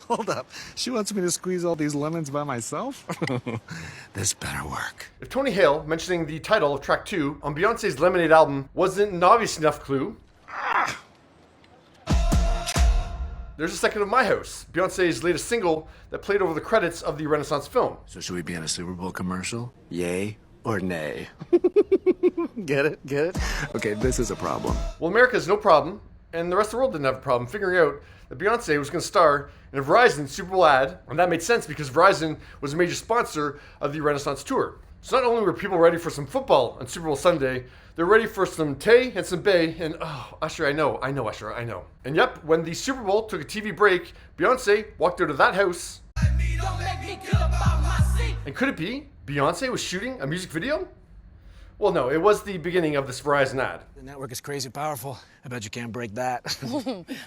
Hold up. She wants me to squeeze all these lemons by myself? This better work. If Tony Hale mentioning the title of track 2 on Beyonce's Lemonade album wasn't an obvious enough clue, there's a second of My House, Beyonce's latest single that played over the credits of the Renaissance film. So should we be in a Super Bowl commercial? Yay or nay? Get it? Get it? Okay, this is a problem. Well, America has no problem, and the rest of the world didn't have a problem figuring out that Beyonce was going to star in a Verizon Super Bowl ad, and that made sense because Verizon was a major sponsor of the Renaissance tour. So not only were people ready for some football on Super Bowl Sunday, they're ready for some Tay and some Bay, and oh, Usher, I know, Usher, I know. And yep, when the Super Bowl took a TV break, Beyonce walked out of that house. And could it be Beyonce was shooting a music video? Well, no, it was the beginning of this Verizon ad. The network is crazy powerful. I bet you can't break that.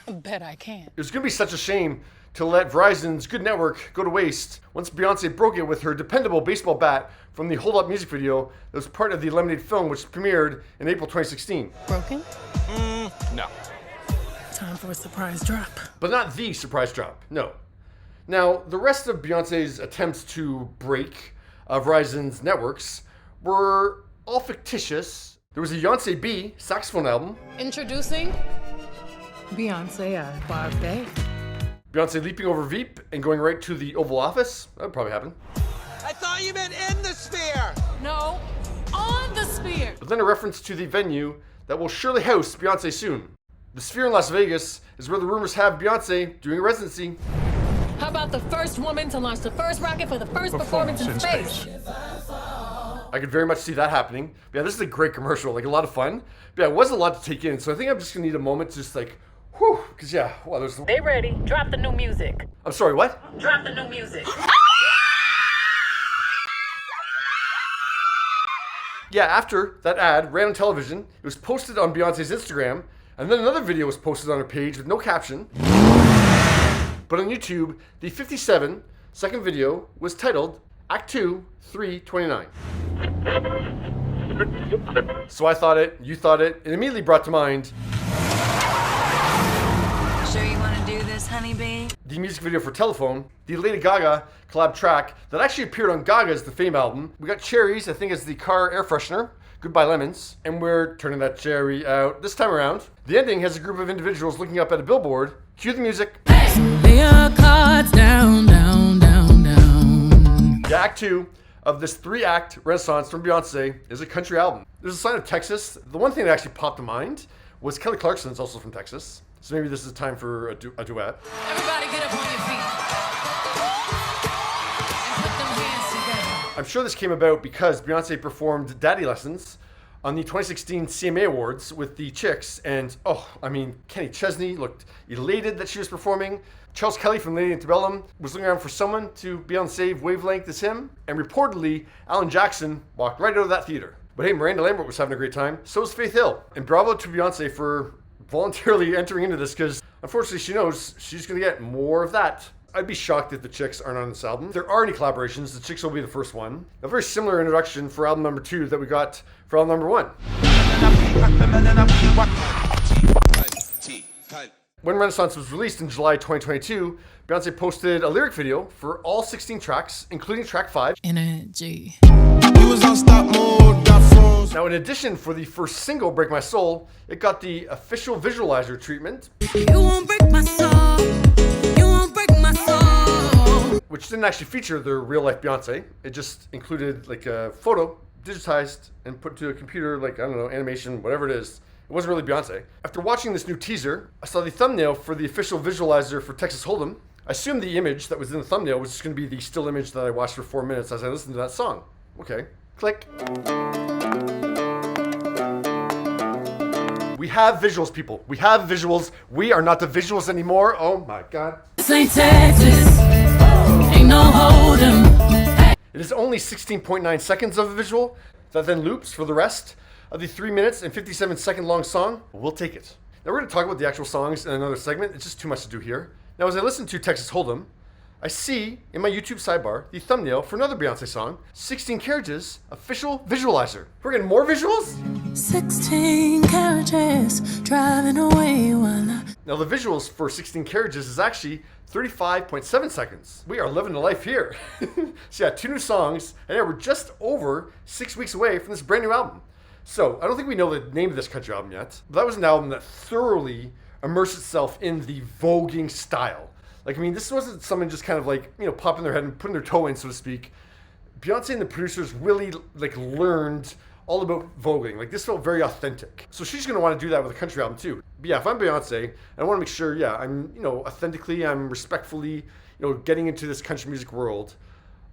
I bet I can. It was going to be such a shame to let Verizon's good network go to waste once Beyonce broke it with her dependable baseball bat from the Hold Up music video that was part of the Lemonade film, which premiered in April 2016. Broken? No. Time for a surprise drop. But not the surprise drop, no. Now, the rest of Beyonce's attempts to break Verizon's networks were all fictitious. There was a Beyonce B saxophone album. Introducing Beyonce at Bar Bay. Beyonce leaping over Veep and going right to the Oval Office. That would probably happen. I thought you meant in the sphere. No, on the Sphere. But then a reference to the venue that will surely house Beyonce soon. The Sphere in Las Vegas is where the rumors have Beyonce doing a residency. How about the first woman to launch the first rocket for the first performance in space? I could very much see that happening. But yeah, this is a great commercial, like a lot of fun. But yeah, it was a lot to take in, so I think I'm just gonna need a moment to just like, whew, because yeah, wow, there's... They ready. Drop the new music. I'm sorry, what? Drop the new music. Yeah, after that ad ran on television, it was posted on Beyonce's Instagram, and then another video was posted on her page with no caption. But on YouTube, the 57-second video was titled Act 2, 3:29. So I thought it, you thought it, and immediately brought to mind... Sure you want to do this, honeybee? The music video for Telephone, the Lady Gaga collab track that actually appeared on Gaga's The Fame album. We got Cherries, I think it's the car air freshener, Goodbye Lemons, and we're turning that cherry out this time around. The ending has a group of individuals looking up at a billboard. Cue the music. Lay your cards down, down, down, down. The Act 2 of this 3-act Renaissance from Beyonce is a country album. There's a sign of Texas. The one thing that actually popped to mind was Kelly Clarkson's also from Texas. So maybe this is time for a duet. Everybody get up on your feet. And put them hands together. I'm sure this came about because Beyonce performed Daddy Lessons on the 2016 CMA Awards with the Chicks, and Kenny Chesney looked elated that she was performing. Charles Kelly from Lady Antebellum was looking around for someone to be on the same wavelength as him, and reportedly, Alan Jackson walked right out of that theater. But hey, Miranda Lambert was having a great time, so was Faith Hill. And bravo to Beyonce for voluntarily entering into this, because unfortunately she knows she's going to get more of that. I'd be shocked if the Chicks aren't on this album. If there are any collaborations, the Chicks will be the first one. A very similar introduction for album number 2 that we got for album number 1. When Renaissance was released in July 2022, Beyonce posted a lyric video for all 16 tracks, including track 5. Energy. Now, in addition, for the first single, Break My Soul, it got the official visualizer treatment. You won't break my soul. You won't break my soul. Which didn't actually feature the real-life Beyonce. It just included like a photo, digitized, and put to a computer, like, I don't know, animation, whatever it is. It wasn't really Beyonce. After watching this new teaser, I saw the thumbnail for the official visualizer for Texas Hold'em. I assumed the image that was in the thumbnail was just going to be the still image that I watched for 4 minutes as I listened to that song. Okay, click. We have visuals, people. We have visuals. We are not the visuals anymore. Oh my God. This ain't Texas. Ain't no Hold'em. It is only 16.9 seconds of a visual that then loops for the rest of the 3 minutes and 57-second long song. We'll take it. Now we're going to talk about the actual songs in another segment. It's just too much to do here. Now as I listen to Texas Hold'em, I see in my YouTube sidebar the thumbnail for another Beyonce song, 16 Carriages official visualizer. We're getting more visuals? 16 carriages driving away while I... Now the visuals for 16 Carriages is actually 35.7 seconds. We are living the life here. So yeah, 2 new songs, and yeah, we're just over 6 weeks away from this brand new album. So I don't think we know the name of this country album yet, but that was an album that thoroughly immersed itself in the voguing style. Like, I mean, this wasn't someone just kind of like, you know, popping their head and putting their toe in, so to speak. Beyonce and the producers really like learned all about voguing. Like, this felt very authentic. So she's going to want to do that with a country album too. But yeah, if I'm Beyonce, and I want to make sure, yeah, I'm, you know, authentically, I'm respectfully, you know, getting into this country music world,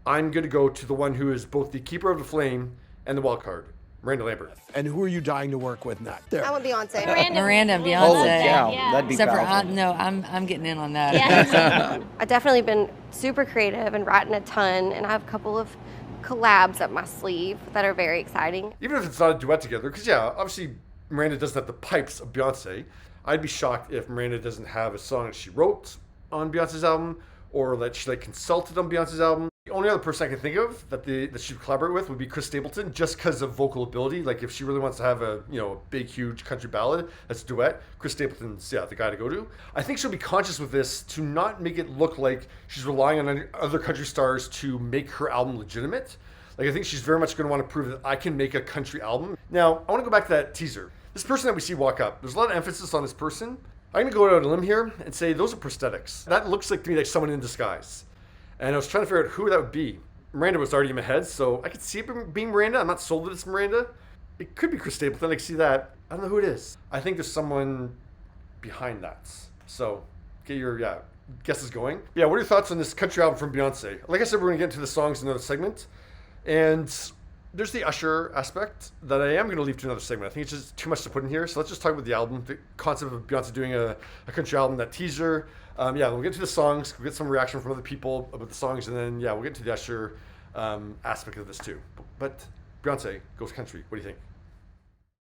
I'm going to go to the one who is both the keeper of the flame and the wild card, Miranda Lambert. And who are you dying to work with next? There. I want Beyonce. Miranda and Beyonce. Holy cow, Yeah. that'd be Except for powerful. I'm getting in on that. Yeah. I've definitely been super creative and writing a ton, and I have a couple of collabs up my sleeve that are very exciting. Even if it's not a duet together, because yeah, obviously Miranda doesn't have the pipes of Beyonce. I'd be shocked if Miranda doesn't have a song that she wrote on Beyonce's album, or that she like consulted on Beyonce's album. The only other person I can think of that she would collaborate with would be Chris Stapleton, just because of vocal ability. Like, if she really wants to have a, you know, big, huge country ballad that's a duet, Chris Stapleton's, yeah, the guy to go to. I think she'll be conscious with this to not make it look like she's relying on other country stars to make her album legitimate. Like, I think she's very much going to want to prove that I can make a country album. Now, I want to go back to that teaser. This person that we see walk up, there's a lot of emphasis on this person. I'm going to go out on a limb here and say those are prosthetics. That looks like to me like someone in disguise. And I was trying to figure out who that would be. Miranda was already in my head, so I could see it being Miranda. I'm not sold that it's Miranda. It could be Chris Stapleton. I can see that. I don't know who it is. I think there's someone behind that. So get your guesses going. Yeah, what are your thoughts on this country album from Beyonce? Like I said, we're going to get into the songs in another segment. And there's the Usher aspect that I am going to leave to another segment. I think it's just too much to put in here. So let's just talk about the album, the concept of Beyonce doing a country album, that teaser. Yeah, we'll get to the songs. We'll get some reaction from other people about the songs. And then, yeah, we'll get to the Usher aspect of this too. But Beyonce goes country. What do you think?